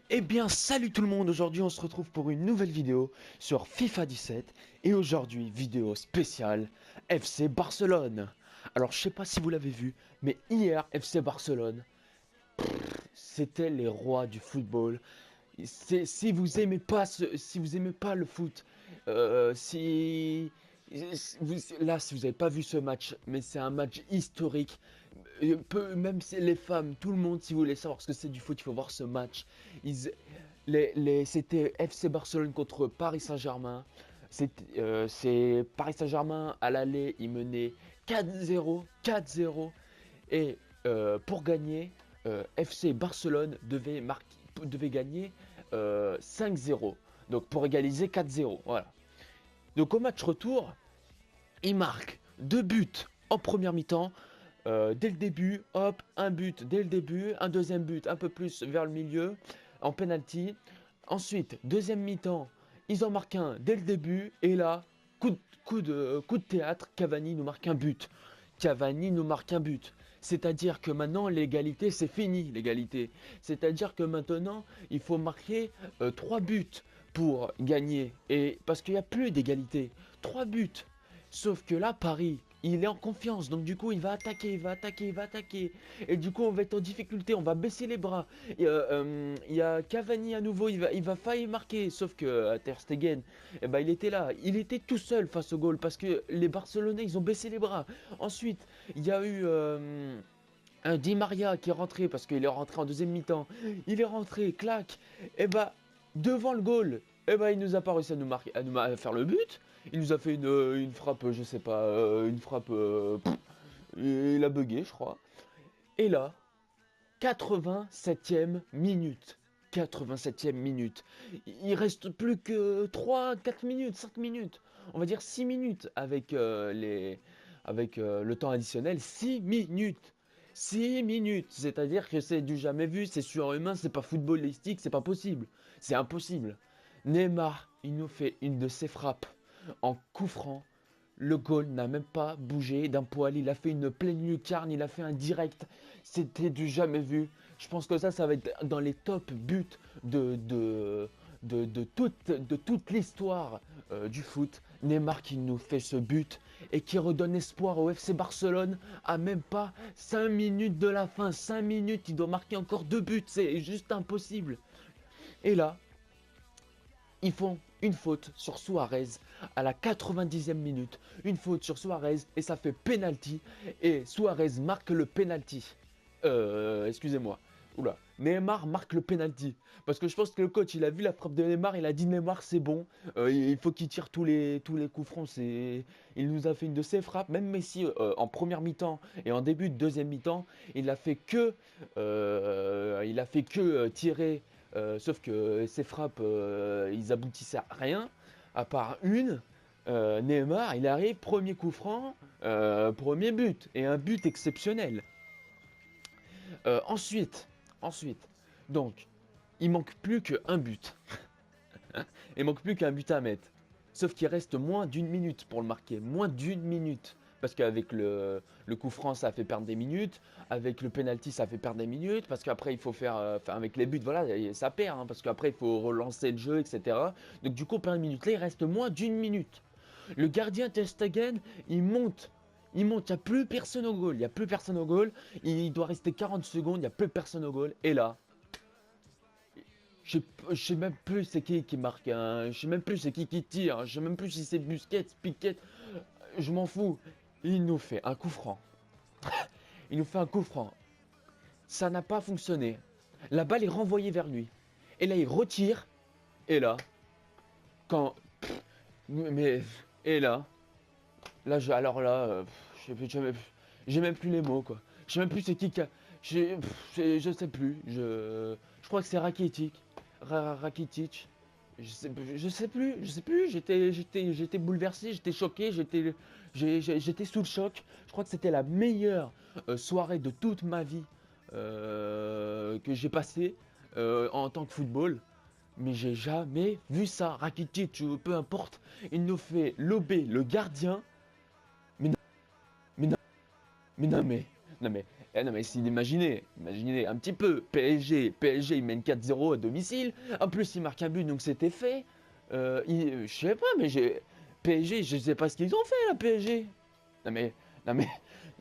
Eh bien, salut tout le monde, aujourd'hui on se retrouve pour une nouvelle vidéo sur FIFA 17 et aujourd'hui, vidéo spéciale FC Barcelone. Alors, je sais pas si vous l'avez vu, mais hier, FC Barcelone, c'était les rois du football. Si vous aimez pas si vous aimez pas le foot, si là, si vous n'avez pas vu ce match, mais c'est un match historique. Même si les femmes, tout le monde, si vous voulez savoir ce que c'est du foot, il faut voir ce match. C'était FC Barcelone contre Paris Saint-Germain. C'est Paris Saint-Germain à l'aller, il menait 4-0, 4-0. Et pour gagner, FC Barcelone devait gagner 5-0. Donc pour égaliser 4-0. Voilà. Donc au match retour, il marque 2 buts en première mi-temps. Dès le début, hop, un but dès le début, un deuxième but un peu plus vers le milieu, en penalty. Ensuite, deuxième mi-temps, ils en marquent un dès le début, et là, coup de théâtre, Cavani nous marque un but. Cavani nous marque un but. C'est-à-dire que maintenant, l'égalité, c'est fini, l'égalité. C'est-à-dire que maintenant, il faut marquer 3 buts pour gagner. Et parce qu'il n'y a plus d'égalité. 3 buts. Sauf que là, Paris, il est en confiance, donc du coup il va attaquer, il va attaquer, il va attaquer. Et du coup on va être en difficulté, on va baisser les bras. Il y a Cavani à nouveau, il va faillir marquer. Sauf que Ter Stegen, eh ben, il était là, il était tout seul face au goal parce que les Barcelonais ils ont baissé les bras. Ensuite, il y a eu un Di Maria qui est rentré parce qu'il est rentré en deuxième mi-temps. Il est rentré, clac, et bah devant le goal, et bah il nous a pas réussi à nous marquer, à faire le but. Il nous a fait une frappe, je sais pas, une frappe, il a bugué, je crois. Et là, 87e minute. 87e minute. Il reste plus que 3, 4 minutes, 5 minutes. On va dire 6 minutes avec le temps additionnel. 6 minutes. 6 minutes. C'est-à-dire que c'est du jamais vu, c'est surhumain, c'est pas footballistique, c'est pas possible. C'est impossible. Neymar, il nous fait une de ses frappes en coup franc. Le goal n'a même pas bougé d'un poil, il a fait une pleine lucarne, il a fait un direct, c'était du jamais vu. Je pense que ça va être dans les top buts de toute l'histoire du foot. Neymar qui nous fait ce but et qui redonne espoir au FC Barcelone à même pas 5 minutes de la fin. 5 minutes, il doit marquer encore 2 buts, c'est juste impossible. Et là, ils font une faute sur Suarez à la 90e minute. Une faute sur Suarez et ça fait penalty. Et Suarez marque le penalty. Excusez-moi. Oula. Neymar marque le penalty. Parce que je pense que le coach, il a vu la frappe de Neymar, il a dit Neymar, c'est bon. Il faut qu'il tire tous les coups francs. Il nous a fait une de ses frappes. Même Messi, en première mi-temps et en début de deuxième mi-temps, il a fait que tirer. Sauf que ces frappes, ils aboutissaient à rien, à part une. Neymar, il arrive, premier coup franc, premier but, et un but exceptionnel. Ensuite, donc, il manque plus qu'un but. Il manque plus qu'un but à mettre. Sauf qu'il reste moins d'une minute pour le marquer. Moins d'une minute. Parce qu'avec le coup franc, ça fait perdre des minutes. Avec le penalty, ça fait perdre des minutes. Parce qu'après, il faut faire. Avec les buts, voilà, ça perd. Hein, parce qu'après, il faut relancer le jeu, etc. Donc, du coup, plein de minutes. Là, il reste moins d'une minute. Le gardien Ter Stegen, il monte. Il monte, il n'y a plus personne au goal. Il n'y a plus personne au goal. Il doit rester 40 secondes, il n'y a plus personne au goal. Et là, je sais même plus c'est qui marque, je sais même plus c'est qui tire, je sais même plus si c'est Busquets, Piquet, je m'en fous. Il nous fait un coup franc. Il nous fait un coup franc. Ça n'a pas fonctionné. La balle est renvoyée vers lui. Et là, il retire. Et là, quand. Mais. Et là. Alors là, j'ai même plus les mots, quoi. Je sais même plus c'est qui a. Je sais plus. Je crois que c'est Rakitic. Rakitic. Je sais plus. J'étais bouleversé, j'étais choqué, j'étais sous le choc. Je crois que c'était la meilleure soirée de toute ma vie que j'ai passée en tant que football. Mais j'ai jamais vu ça. Rakitic, peu importe, il nous fait lober le gardien. Mais non, mais non, mais non, mais Eh non, mais imaginez un petit peu. PSG, il mène 4-0 à domicile. En plus, il marque un but, donc c'était fait. Je sais pas, mais PSG, je sais pas ce qu'ils ont fait, là, PSG. Non, mais, non, mais,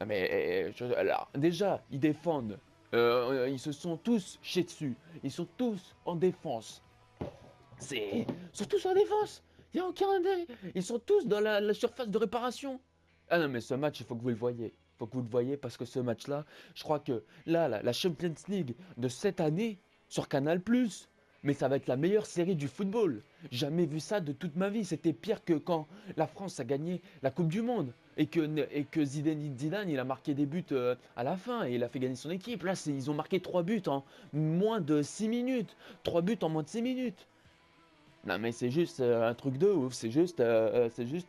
non, mais, alors, déjà, ils défendent. Ils se sont tous chiés dessus. Ils sont tous en défense. Ils sont tous en défense. Il n'y a aucun intérêt. Ils sont tous dans la surface de réparation. Ah non, mais ce match, il faut que vous le voyez. Il faut que vous le voyez parce que ce match-là, je crois que là, la Champions League de cette année sur Canal+, mais ça va être la meilleure série du football. Jamais vu ça de toute ma vie. C'était pire que quand la France a gagné la Coupe du Monde et que Zidane, il a marqué des buts à la fin et il a fait gagner son équipe. Là, ils ont marqué 3 buts en moins de 6 minutes. 3 buts en moins de 6 minutes. Non mais c'est juste un truc de ouf, c'est juste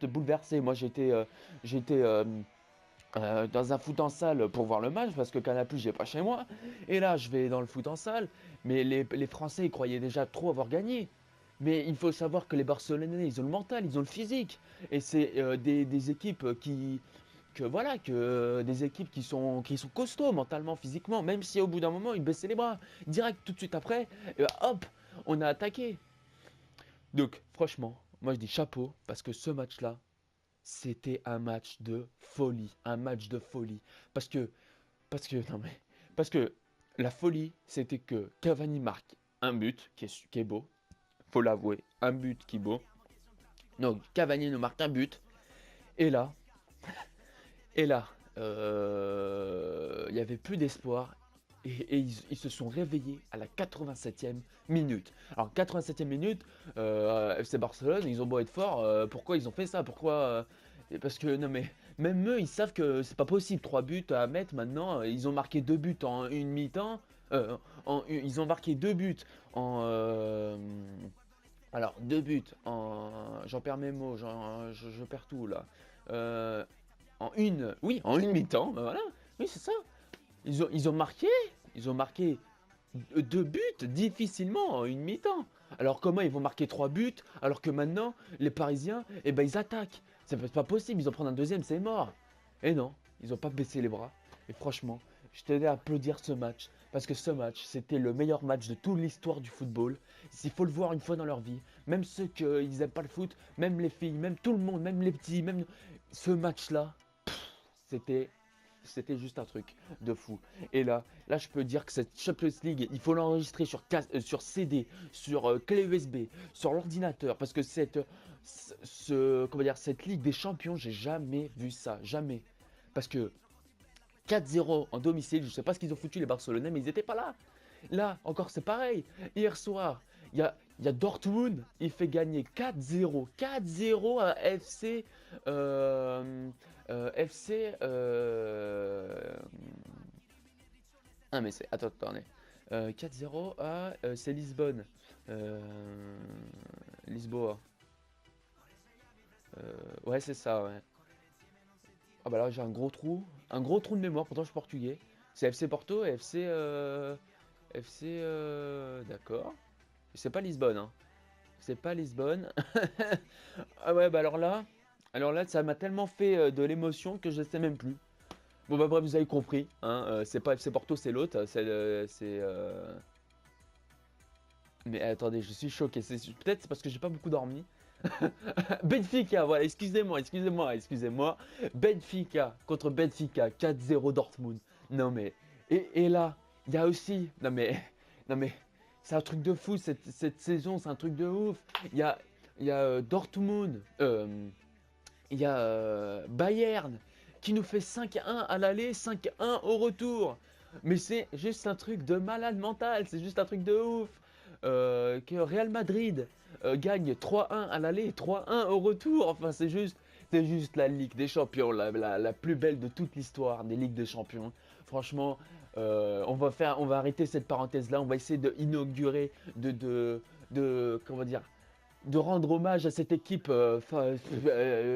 bouleversé. Moi j'étais dans un foot en salle pour voir le match parce que Canal+, j'ai pas chez moi. Et là je vais dans le foot en salle, mais les Français ils croyaient déjà trop avoir gagné. Mais il faut savoir que les Barcelonais ils ont le mental, ils ont le physique. Et c'est des équipes des équipes qui sont costauds mentalement, physiquement, même si au bout d'un moment ils baissaient les bras. Direct tout de suite après, et hop, on a attaqué. Donc, franchement, moi je dis chapeau parce que ce match-là, c'était un match de folie, un match de folie. Parce que, non mais, parce que la folie, c'était que Cavani marque un but qui est beau, faut l'avouer, un but qui est beau. Donc Cavani nous marque un but, et là, et là, il n'y avait plus d'espoir. Et ils se sont réveillés à la 87e minute. Alors 87e minute, FC Barcelone, ils ont beau être forts, pourquoi ils ont fait ça? Parce que non mais même eux, ils savent que c'est pas possible. 3 buts à mettre maintenant. Ils ont marqué 2 buts en une mi-temps. Ils ont marqué 2 buts en alors 2 buts en j'en perds mes mots, je perds tout là. Euh, en une mi-temps, ben voilà. Oui c'est ça. Ils ont marqué 2 buts difficilement en une mi-temps. Alors comment ils vont marquer 3 buts alors que maintenant les Parisiens, eh ben ils attaquent. C'est pas possible, ils en prennent un deuxième, c'est mort. Et non, ils ont pas baissé les bras. Et franchement, je tenais à applaudir ce match parce que ce match, c'était le meilleur match de toute l'histoire du football. Il faut le voir une fois dans leur vie. Même ceux qui n'aiment pas le foot, même les filles, même tout le monde, même les petits, même ce match-là, c'était c'était juste un truc de fou. Et là, je peux dire que cette Champions League, il faut l'enregistrer sur CD, sur clé USB, sur l'ordinateur, parce que comment dire, cette Ligue des Champions, j'ai jamais vu ça, jamais. Parce que 4-0 en domicile, je sais pas ce qu'ils ont foutu les Barcelonais, mais ils étaient pas là. Là, encore c'est pareil. Hier soir, il y a Dortmund, il fait gagner 4-0. 4-0 à FC. FC. Ah, mais c'est. Attends, attendez. 4-0 à. C'est Lisbonne. Euh, Lisboa. Ouais, c'est ça, ouais. Ah bah là, j'ai un gros trou. Un gros trou de mémoire, pourtant je suis portugais. C'est FC Porto et FC. D'accord. C'est pas Lisbonne, hein. C'est pas Lisbonne. Ah ouais, bah alors là, ça m'a tellement fait de l'émotion que je sais même plus. Bon bah bref, vous avez compris, hein. C'est pas FC Porto, c'est l'autre. Mais attendez, je suis choqué. Peut-être c'est parce que j'ai pas beaucoup dormi. Benfica, voilà, excusez-moi. Benfica contre Benfica, 4-0 Dortmund. Non mais, et là, il y a aussi, non mais, c'est un truc de fou cette saison, c'est un truc de ouf. Il y a Dortmund, il y a Bayern qui nous fait 5-1 à l'aller, 5-1 au retour. Mais c'est juste un truc de malade mental, c'est juste un truc de ouf. Que Real Madrid gagne 3-1 à l'aller et 3-1 au retour. Enfin, c'est juste la Ligue des Champions, la plus belle de toute l'histoire des Ligues des Champions. Franchement, on va arrêter cette parenthèse-là. On va essayer d'inaugurer, comment dire, de rendre hommage à cette équipe.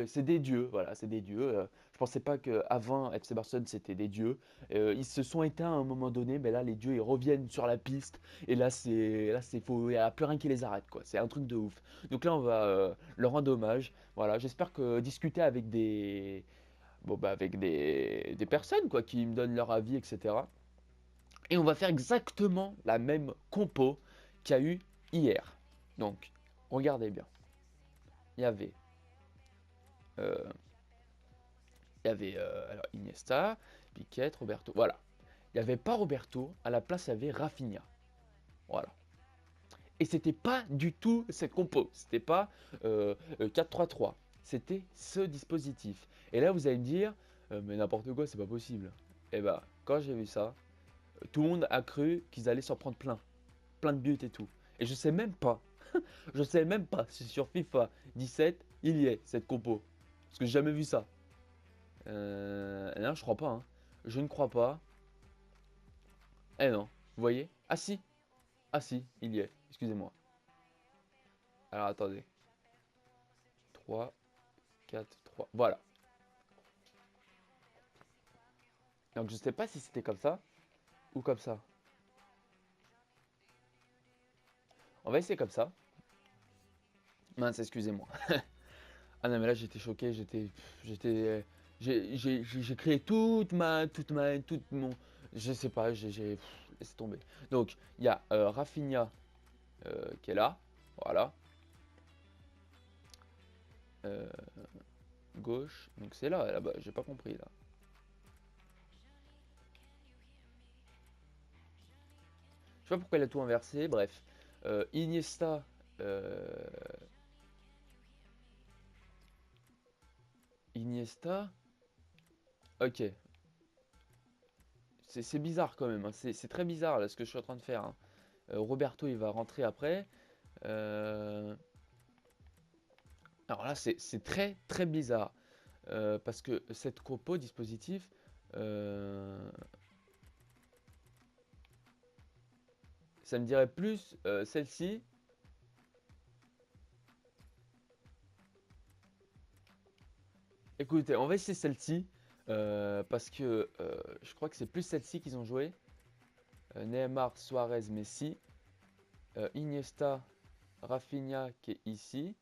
C'est des dieux, voilà, c'est des dieux. Je pensais pas qu'avant FC Barcelone c'était des dieux. Ils se sont éteints à un moment donné, mais là les dieux ils reviennent sur la piste. Et là c'est faux, il n'y a plus rien qui les arrête quoi. C'est un truc de ouf. Donc là on va leur rendre hommage. Voilà, j'espère que discuter avec bon, bah, avec des personnes quoi, qui me donnent leur avis, etc. Et on va faire exactement la même compo qu'il y a eu hier. Donc, regardez bien. Il y avait, euh, alors Iniesta, Piquet, Roberto. Voilà. Il n'y avait pas Roberto. À la place, il y avait Rafinha. Voilà. Et c'était pas du tout cette compo. C'était pas 4-3-3. C'était ce dispositif. Et là, vous allez me dire, mais n'importe quoi, c'est pas possible. Et bah, quand j'ai vu ça, tout le monde a cru qu'ils allaient s'en prendre plein. Plein de buts et tout. Et je sais même pas si sur FIFA 17, il y est cette compo. Parce que j'ai jamais vu ça. Non, je crois pas. Hein. Je ne crois pas. Eh non, vous voyez? Ah si, il y est. Excusez-moi. Alors attendez. 3, 4, 3. Voilà. Donc je sais pas si c'était comme ça ou comme ça. On va essayer comme ça. Mince, excusez-moi. Ah non mais là j'étais choqué, j'étais, j'ai créé toute mon, je sais pas, laissez tomber. Donc il y a Rafinha qui est là, voilà, Euh, gauche, donc c'est là-bas, j'ai pas compris là. Je sais pas pourquoi il a tout inversé, bref. Iniesta, euh, Iniesta, ok, c'est bizarre quand même, hein. C'est très bizarre là ce que je suis en train de faire. Hein. Roberto il va rentrer après. Euh, Alors là c'est très très bizarre. Parce que cette compo dispositif, euh, ça me dirait plus celle-ci. Écoutez, on va essayer celle-ci. Parce que je crois que c'est plus celle-ci qu'ils ont joué. Neymar, Suarez, Messi. Iniesta, Rafinha qui est ici.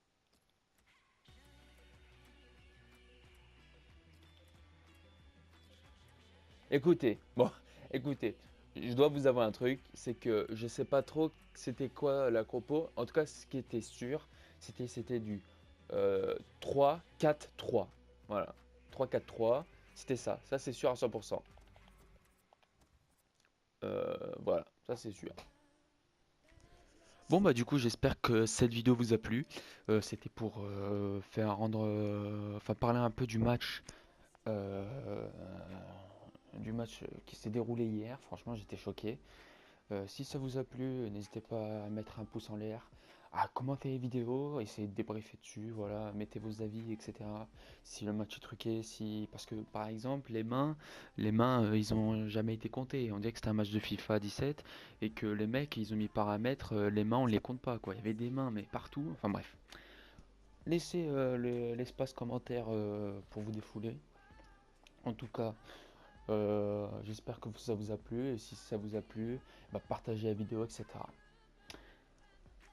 Écoutez, bon, écoutez, je dois vous avouer un truc, c'est que je sais pas trop c'était quoi la compo. En tout cas, ce qui était sûr, c'était du 3-4-3. Voilà, 3-4-3, c'était ça. Ça, c'est sûr à 100%. Voilà, ça c'est sûr. Bon bah du coup j'espère que cette vidéo vous a plu. C'était pour faire rendre, enfin parler un peu euh, du match qui s'est déroulé hier. Franchement j'étais choqué. Si ça vous a plu, n'hésitez pas à mettre un pouce en l'air, à commenter les vidéos, essayez de débriefer dessus, voilà, mettez vos avis, etc. Si le match est truqué, si parce que par exemple les mains, ils ont jamais été comptés. On dirait que c'était un match de FIFA 17 et que les mecs ils ont mis paramètres, les mains on les compte pas quoi. Il y avait des mains mais partout. Enfin bref. Laissez l'espace commentaire pour vous défouler. En tout cas, j'espère que ça vous a plu et si ça vous a plu, bah, partagez la vidéo, etc.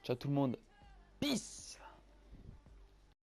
Ciao tout le monde, peace!